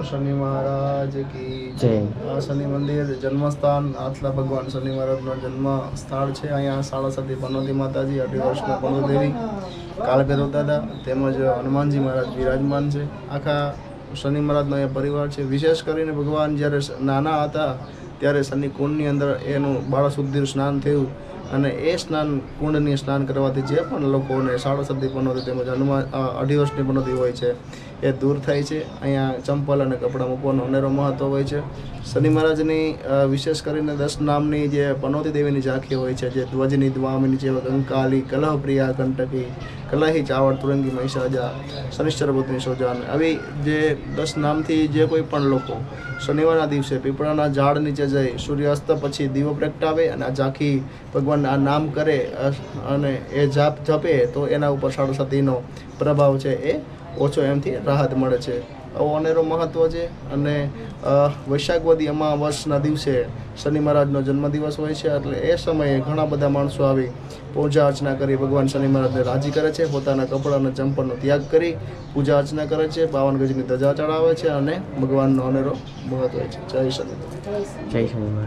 शनि महाराज की जय। आ शनि मंदिर जन्मस्थान आथला भगवान शनि महाराजનો જન્મ સ્થળ છે। અહીંયા 7.5 પનોતી માતાજી, 18 વર્ષના પનોદેવી, કાળભૈરવ દાદા તેમજ હનુમાનજી મહારાજ વિરાજમાન છે। આખા શનિ મહારાજનો એ પરિવાર છે। વિશેષ કરીને ભગવાન જ્યારે નાના હતા ત્યારે શનિ કુંડની અંદર એનું બાળ શુદ્ધિ સ્નાન થયું અને એ સ્નાન કુંડની સ્નાન કરવાથી જે પણ લોકોને 7.5 પનોતી તેમજ હનુમાન 18 વર્ષની પનોતી હોય છે એ દૂર થાય છે। અહીંયા ચંપલ અને કપડાં મૂકવાનું અનેરો મહત્વ હોય છે। શનિ મહારાજની વિશેષ કરીને 10 નામની જે પનોતી દેવીની ઝાંખી હોય છે, જે ધ્વજની દ્વામિની જેવા કંકાલી, કલહપ્રિયા, કંટકી, કલહી, ચાવડ, તુરંગી, મહિષાજા, શનિશ્ચરપુત્રી, સોજાન, આવી જે 10 નામથી જે કોઈ પણ લોકો શનિવારના દિવસે પીપળાના ઝાડ નીચે જઈ સૂર્યાસ્ત પછી દીવો પ્રગટાવે અને આ ઝાંખી ભગવાન આ નામ કરે અને એ જાપ જપે તો એના ઉપર 7.5નો પ્રભાવ છે એ ઓછો એમથી રાહત મળે છે। આવો અનેરો મહત્ત્વ છે। અને વૈશાખ વદી અમાવસના દિવસે શનિ મહારાજનો જન્મદિવસ હોય છે, એટલે એ સમયે ઘણા બધા માણસો આવી પૂજા અર્ચના કરી ભગવાન શનિ મહારાજને રાજી કરે છે। પોતાના કપડાં અને ચંપલનો ત્યાગ કરી પૂજા અર્ચના કરે છે, 52 ગજની ધજા ચડાવે છે અને ભગવાનનો અનેરો મહત્વ હોય છે। જય શનિ। જય શનિ મહારાજ।